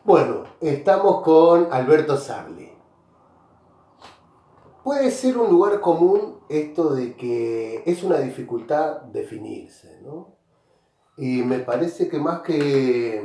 Bueno, estamos con Alberto Sarli. Puede ser un lugar común esto de que es una dificultad definirse, ¿no? Y me parece que más que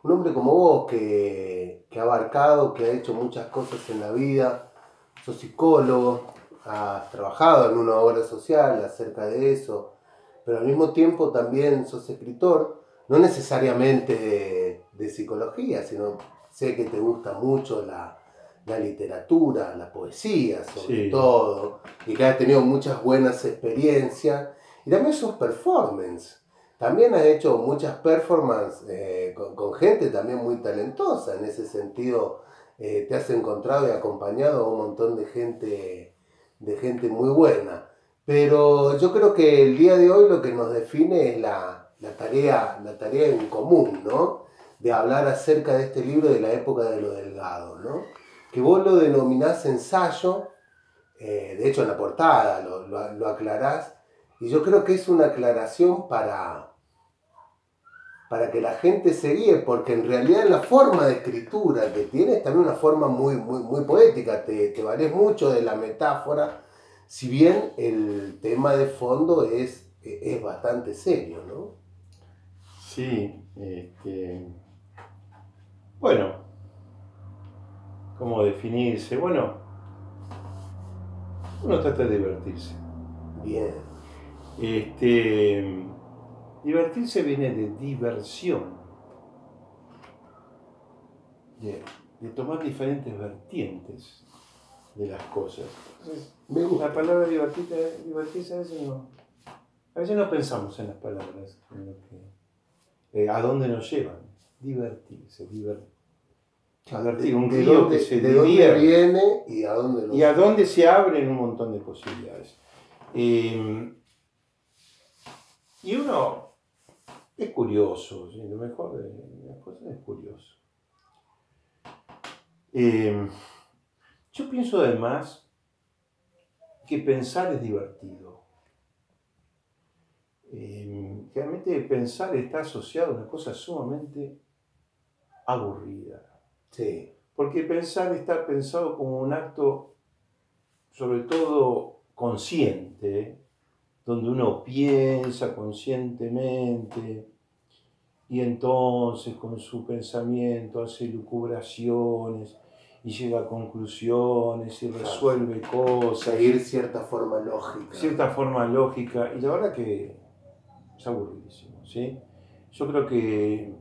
un hombre como vos, que ha abarcado, que ha hecho muchas cosas en la vida, sos psicólogo, has trabajado en una obra social acerca de eso, pero al mismo tiempo también sos escritor, no necesariamente de psicología, sino sé que te gusta mucho la literatura, la poesía sobre todo, y que has tenido muchas buenas experiencias, y también sos performance. También has hecho muchas performances con gente también muy talentosa. En ese sentido, te has encontrado y acompañado a un montón de gente muy buena. Pero yo creo que el día de hoy lo que nos define es la tarea en común, ¿no? De hablar acerca de este libro de la época de lo Delgado, ¿no? Que vos lo denominás ensayo, de hecho en la portada lo aclarás, y yo creo que es una aclaración para que la gente se guíe, porque en realidad la forma de escritura que tiene es también una forma muy poética, te vales mucho de la metáfora, si bien el tema de fondo es bastante serio, ¿no? Sí, bueno, ¿cómo definirse? Bueno, uno trata de divertirse. Bien. Divertirse viene de diversión, de tomar diferentes vertientes de las cosas. Entonces, Me gusta. la palabra divertirse a veces no pensamos en las palabras, en lo que, a dónde nos llevan. Divertirse, divertir, un río que se divierte. ¿De dónde viene y a dónde nos y a dónde se abren un montón de posibilidades. Y uno es curioso, ¿sí? Lo mejor de las cosas es curioso. Yo pienso además que pensar es divertido. Realmente pensar está asociado a una cosa sumamente aburrida. Sí. Porque pensar está pensado como un acto, sobre todo consciente, donde uno piensa conscientemente y entonces con su pensamiento hace lucubraciones y llega a conclusiones y resuelve cosas. Seguir cierta forma lógica. Cierta forma lógica, y la verdad que es aburridísimo, ¿sí? Yo creo que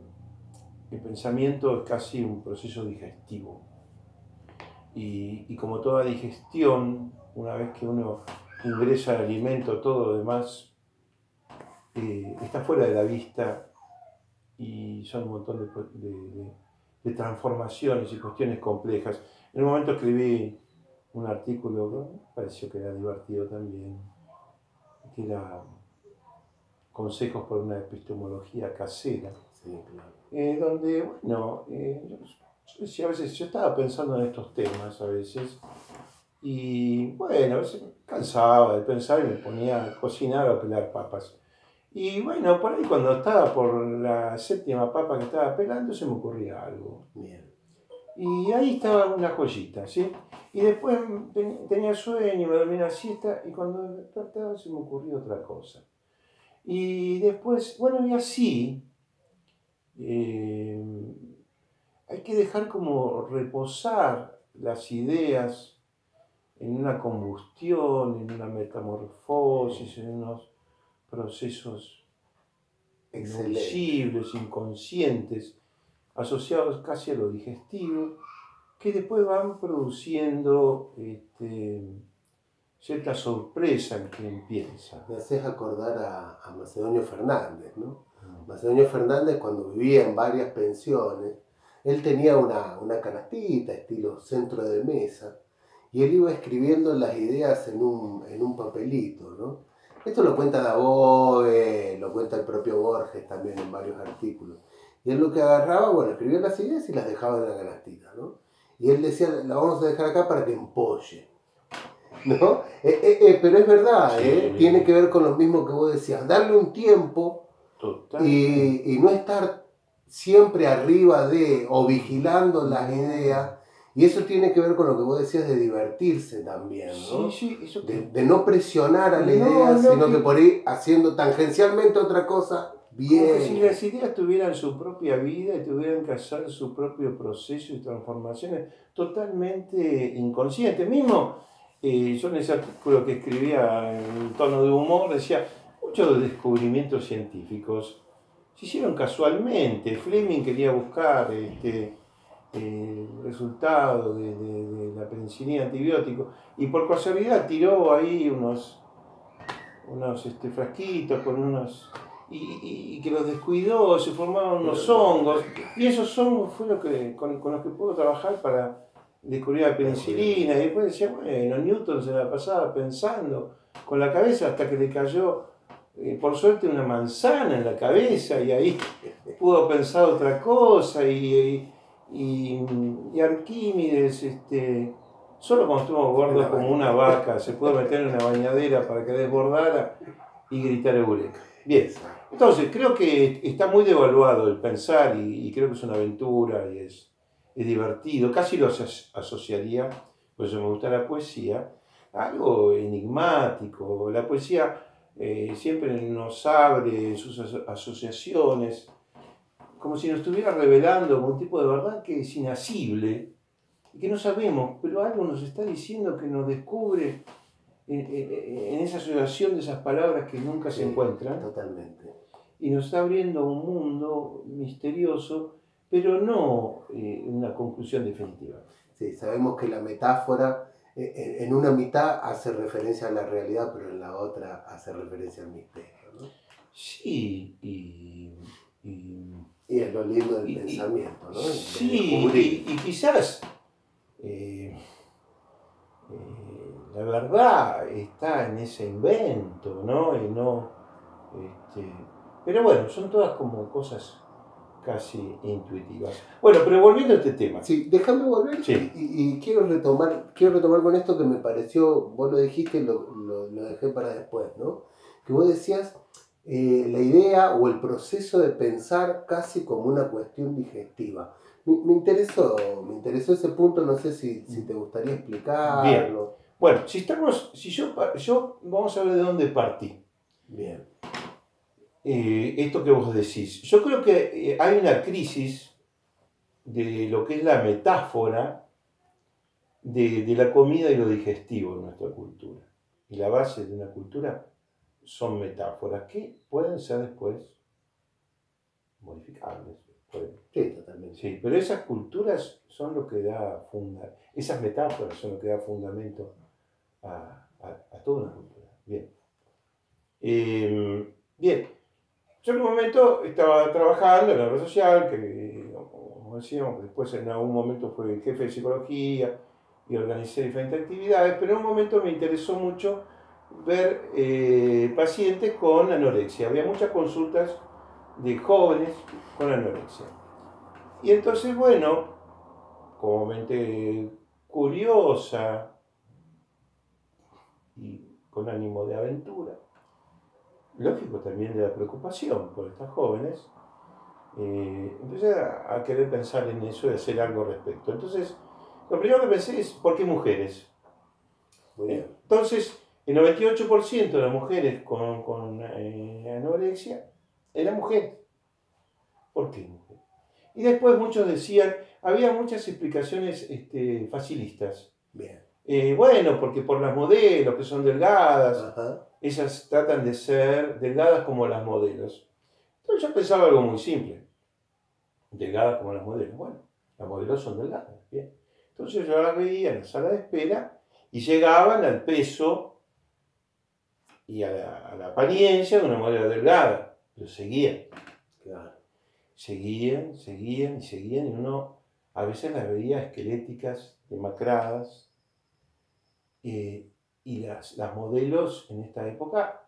el pensamiento es casi un proceso digestivo. Y como toda digestión, una vez que uno ingresa el alimento, todo lo demás está fuera de la vista y son un montón de transformaciones y cuestiones complejas. En un momento escribí un artículo que me pareció que era divertido también, que era consejos por una epistemología casera. Sí, claro. Donde, bueno, yo decía, a veces yo estaba pensando en estos temas a veces, y bueno, a veces me cansaba de pensar y me ponía a cocinar o a pelar papas. Y bueno, por ahí cuando estaba por la séptima papa que estaba pelando se me ocurría algo. Bien. Y ahí estaba una joyita, ¿sí? Y después tenía sueño, me dormía la siesta y cuando despertaba se me ocurrió otra cosa. Y después, bueno, y así hay que dejar como reposar las ideas en una combustión, en una metamorfosis, en unos procesos invisibles, inconscientes, asociados casi a lo digestivo, que después van produciendo cierta sorpresa en quien piensa. Me haces acordar a Macedonio Fernández, ¿no? Macedonio Fernández, cuando vivía en varias pensiones, él tenía una canastita estilo centro de mesa y él iba escribiendo las ideas en un papelito, ¿no? Esto lo cuenta Daboe, lo cuenta el propio Borges también en varios artículos. Y él lo que agarraba, bueno, escribía las ideas y las dejaba en la canastita, ¿no? Y él decía, la vamos a dejar acá para que empolle, ¿no? Pero es verdad, Sí. Tiene que ver con lo mismo que vos decías, darle un tiempo y no estar siempre arriba de o vigilando las ideas. Y eso tiene que ver con lo que vos decías de divertirse también, ¿no? Sí, eso que... De no presionar a la idea, No, sino que por ahí haciendo tangencialmente otra cosa, bien. Como que si las ideas tuvieran su propia vida y tuvieran que hacer su propio proceso y transformaciones totalmente inconscientes. Mismo, yo en ese artículo que escribía en tono de humor decía, muchos descubrimientos científicos se hicieron casualmente. Fleming quería buscar el resultado de la penicilina antibiótico y por casualidad tiró ahí unos frasquitos con unos... Y que los descuidó, se formaron unos hongos, y esos hongos fue con los que pudo trabajar para descubrir la penicilina. Y después decía, bueno, Newton se la pasaba pensando con la cabeza hasta que le cayó, por suerte, una manzana en la cabeza, y ahí pudo pensar otra cosa. Y Arquímedes, solo cuando estuvo gordo como una vaca, se pudo meter en una bañadera para que desbordara y gritar eureka. Bien, entonces creo que está muy devaluado el pensar y creo que es una aventura y es divertido. Casi lo asociaría, por eso me gusta la poesía, a algo enigmático. La poesía siempre nos abre sus asociaciones, como si nos estuviera revelando un tipo de verdad que es inasible y que no sabemos, pero algo nos está diciendo que nos descubre en esa asociación de esas palabras que nunca se encuentran. Totalmente. Y nos está abriendo un mundo misterioso, pero no una conclusión definitiva. Sí, sabemos que la metáfora en una mitad hace referencia a la realidad, pero en la otra hace referencia al misterio, ¿no? Sí, y es lo lindo del pensamiento, ¿no? Sí, y quizás la verdad está en ese invento, ¿no? Pero bueno, son todas como cosas casi intuitivas. Bueno, pero volviendo a este tema. Sí, déjame volver y quiero retomar con esto que me pareció, vos lo dijiste y lo dejé para después, ¿no? Que vos decías la idea o el proceso de pensar casi como una cuestión digestiva. Me interesó ese punto, no sé si te gustaría explicarlo. Bien. Bueno, yo vamos a ver de dónde partí. Bien. Esto que vos decís. Yo creo que hay una crisis de lo que es la metáfora de la comida y lo digestivo en nuestra cultura. Y la base de una cultura son metáforas que pueden ser después modificables. Sí, totalmente. Sí, pero esas culturas son lo que da esas metáforas son lo que da fundamento a toda una cultura. Bien. Bien. Yo en un momento estaba trabajando en la obra social, que como decíamos, después en algún momento fui jefe de psicología y organicé diferentes actividades, pero en un momento me interesó mucho ver pacientes con anorexia. Había muchas consultas de jóvenes con anorexia. Y entonces, bueno, como mente curiosa y con ánimo de aventura, lógico también de la preocupación por estas jóvenes, empecé a querer pensar en eso y hacer algo al respecto. Entonces, lo primero que pensé es, ¿por qué mujeres? Muy bien. Entonces, el 98% de las mujeres con anorexia eran mujeres. ¿Por qué mujeres? Y después muchos decían, había muchas explicaciones facilistas. Bien. Bueno, porque por las modelos que son delgadas, Ajá. ellas tratan de ser delgadas como las modelos. Entonces yo pensaba algo muy simple. Delgadas como las modelos. Bueno, las modelos son delgadas. Bien. Entonces yo las veía en la sala de espera y llegaban al peso y a la apariencia de una modelo delgada. Pero seguían. Claro. Seguían y uno a veces las veía esqueléticas, demacradas. Y las modelos en esta época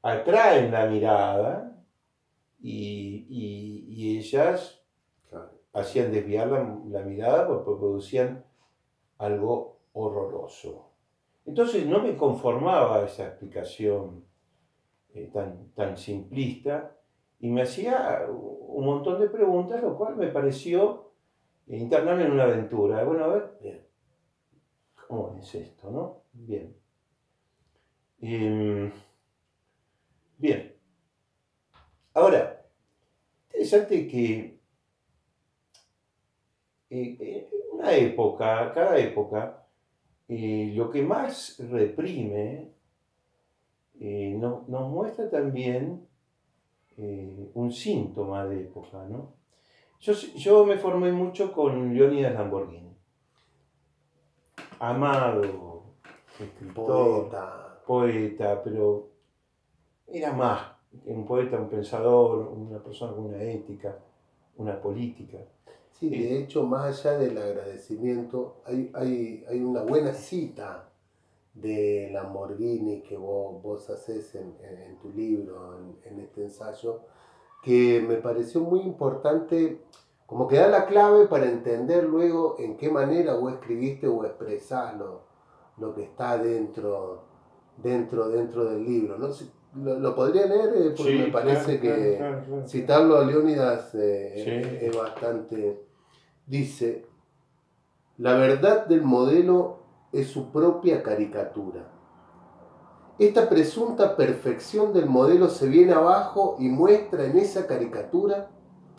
atraen la mirada y ellas hacían desviar la mirada porque producían algo horroroso. Entonces no me conformaba esa explicación tan simplista y me hacía un montón de preguntas, lo cual me pareció internarme en una aventura. Bueno, a ver, Bien. ¿cómo es esto, no? Bien. Em, bien. Ahora, interesante que una época, cada época, lo que más reprime nos muestra también un síntoma de época, ¿no? Yo me formé mucho con Leónidas Lamborghini, amado escritor, poeta, pero era más que un poeta, un pensador, una persona con una ética, una política. Sí, de hecho, más allá del agradecimiento, hay una buena cita de Lamborghini que vos haces en tu libro, en este ensayo, que me pareció muy importante, como que da la clave para entender luego en qué manera vos escribiste o expresás lo que está dentro del libro. ¿No? Lo podría leer porque Sí, me parece que claro. citarlo a Leónidas Sí. es bastante... Dice, la verdad del modelo es su propia caricatura. Esta presunta perfección del modelo se viene abajo y muestra en esa caricatura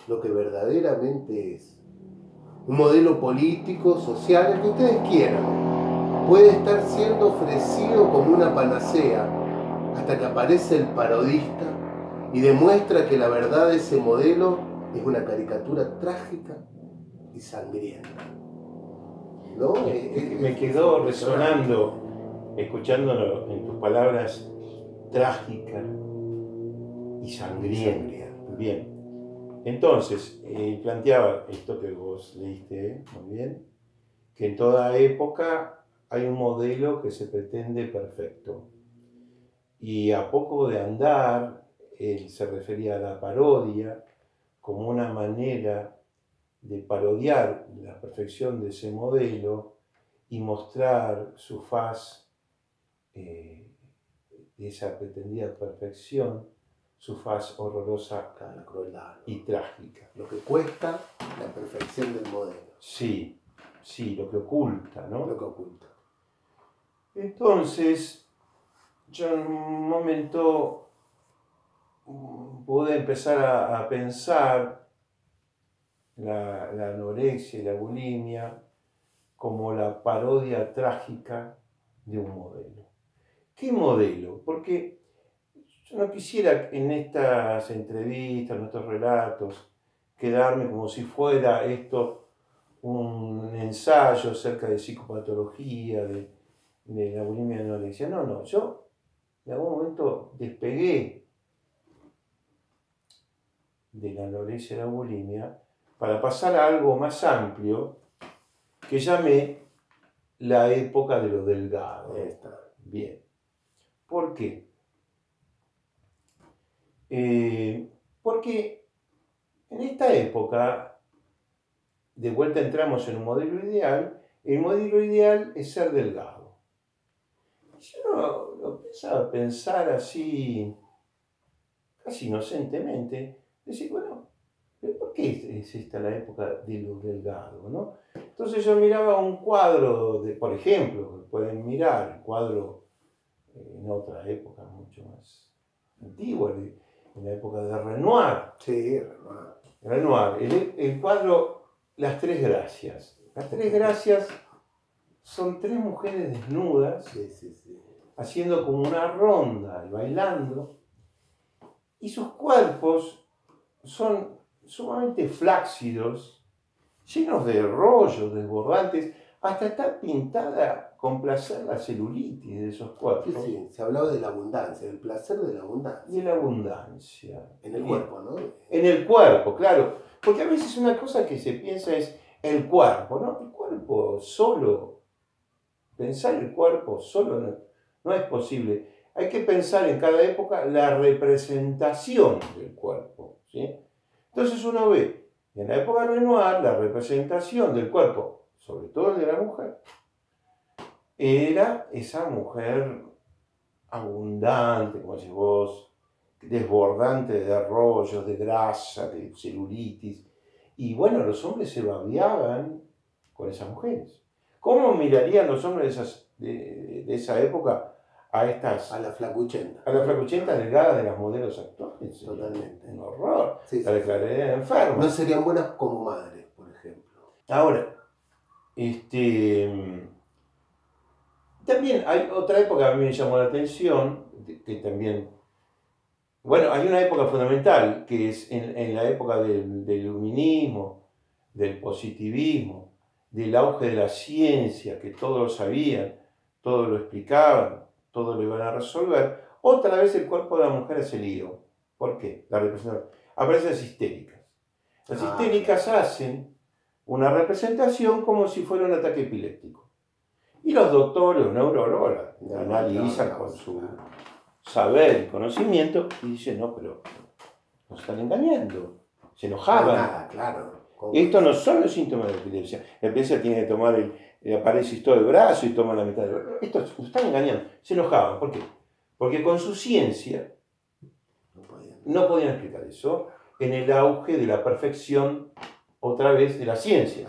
lo que verdaderamente es. Un modelo político, social, el que ustedes quieran, puede estar siendo ofrecido como una panacea hasta que aparece el parodista y demuestra que la verdad de ese modelo es una caricatura trágica y sangrienta. ¿No? Me quedó resonando, escuchándolo en tus palabras, trágica y sangrienta. Bien. Entonces, planteaba esto que vos leíste muy bien, que en toda época hay un modelo que se pretende perfecto. Y a poco de andar, él se refería a la parodia como una manera de parodiar la perfección de ese modelo y mostrar su faz de esa pretendida perfección, su faz horrorosa, la crueldad, ¿no? Y trágica. Lo que cuesta la perfección del modelo. Sí, lo que oculta, ¿no? Lo que oculta. Entonces, yo en un momento pude empezar a pensar la anorexia y la bulimia como la parodia trágica de un modelo. ¿Qué modelo? Porque yo no quisiera en estas entrevistas, en estos relatos, quedarme como si fuera esto un ensayo acerca de psicopatología, de la bulimia y la anorexia. No, yo en algún momento despegué de la anorexia y la bulimia para pasar a algo más amplio que llamé la época de lo delgado. Bien. ¿Por qué? Porque en esta época, de vuelta entramos en un modelo ideal, el modelo ideal es ser delgado. Yo lo empezaba a pensar así, casi inocentemente, decir, bueno, ¿por qué es esta la época de lo delgado, no? Entonces yo miraba un cuadro, por ejemplo, pueden mirar el cuadro en otra época mucho más antigua, en la época de Renoir. Sí, Renoir, el cuadro Las Tres Gracias. Las Tres Gracias son tres mujeres desnudas, haciendo como una ronda y bailando, y sus cuerpos son sumamente flácidos, llenos de rollos desbordantes, hasta está pintada con placer la celulitis de esos cuerpos. Sí, se hablaba de la abundancia, del placer de la abundancia. De la abundancia. En el cuerpo, ¿no? En el cuerpo, claro. Porque a veces una cosa que se piensa es el cuerpo, ¿no? El cuerpo solo, pensar el cuerpo solo no es posible. Hay que pensar en cada época la representación del cuerpo, ¿sí? Entonces uno ve en la época de Renoir la representación del cuerpo, sobre todo el de la mujer, era esa mujer abundante, como decís vos, desbordante de rollos, de grasa, de celulitis. Y bueno, los hombres se babeaban con esas mujeres. ¿Cómo mirarían los hombres de esa época a estas... A la flacuchenta. A la flacuchenta delgada de las modelos actuales? Totalmente. Un horror. Sí, La declararían enferma. No serían buenas como madres, por ejemplo. Ahora, también hay otra época que a mí me llamó la atención, que también... Bueno, hay una época fundamental, que es en la época del iluminismo, del positivismo, del auge de la ciencia, que todos lo sabían, todos lo explicaban, todos lo iban a resolver. Otra vez el cuerpo de la mujer hace lío. ¿Por qué? La representación. Aparecen las histéricas. Las histéricas hacen una representación como si fuera un ataque epiléptico. Y los doctores, los neurólogos, la analizan con su saber y conocimiento y dicen, no, pero nos están engañando. Se enojaban. Nada, claro. Estos no son los síntomas de la epilepsia. La epilepsia tiene que tomar el parálisis todo el brazo y toma la mitad del brazo. Estos nos están engañando. Se enojaban. ¿Por qué? Porque con su ciencia no podían explicar eso en el auge de la perfección, otra vez, de la ciencia.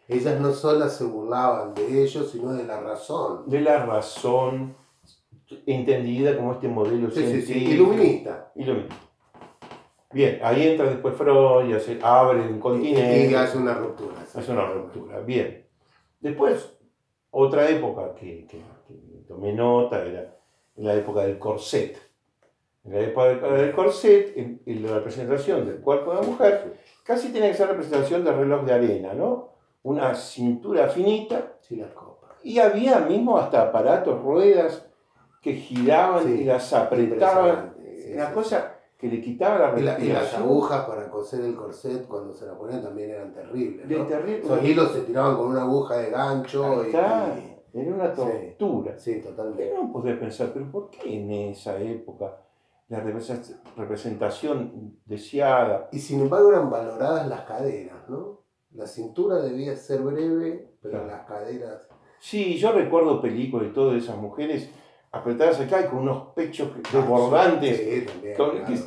Ellas no solo se burlaban de ellos, sino de la razón. De la razón entendida como este modelo científico. Iluminista. Bien, ahí entra después Freud y abre un continente. Y hace una ruptura. Hace una ruptura, bien. Después, otra época que tomé nota era la época del corset. En la época del corset, en la representación del cuerpo de la mujer, casi tiene que ser representación del reloj de arena, ¿no? Una cintura finita. Sí, la copa. Y había mismo hasta aparatos, ruedas que giraban y las apretaban. Una cosa que le quitaba la respiración. Y las agujas para coser el corset cuando se la ponían también eran terribles, ¿no? Terrible. Los hilos se tiraban con una aguja de gancho. Era una tortura. Sí, totalmente. Pero uno podría pensar, ¿pero por qué en esa época la representación deseada? Y sin embargo eran valoradas las caderas, ¿no? La cintura debía ser breve, pero las caderas... Sí, yo recuerdo películas de todas esas mujeres apretadas acá y con unos pechos desbordantes,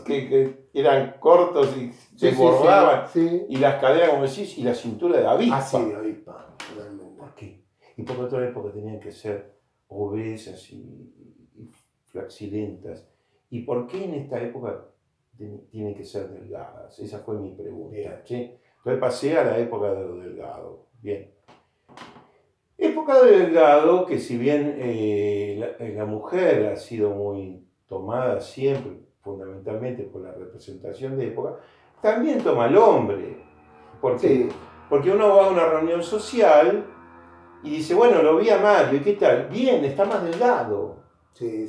que eran cortos y desbordaban, y las caderas, como decís, y la cintura de avispa. Sí, de avispa, realmente. ¿Por qué? Y por otra época tenían que ser obesas y flacilentas. ¿Y por qué en esta época tienen que ser delgadas? Esa fue mi pregunta. ¿Sí? Entonces pasé a la época de lo delgado. Bien. Época de delgado que si bien la mujer ha sido muy tomada siempre, fundamentalmente por la representación de época, también toma el hombre. ¿Por qué? Porque uno va a una reunión social y dice, bueno, lo vi a Mario, ¿y qué tal? Bien, está más delgado. Sí.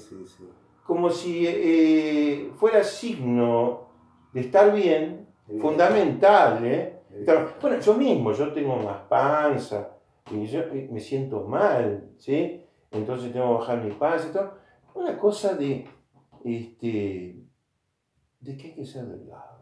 Como si fuera signo de estar bien, fundamental. Bueno, yo mismo, yo tengo más panza, y yo me siento mal, ¿sí? Entonces tengo que bajar mi panza y todo. Una cosa de que hay que ser delgado.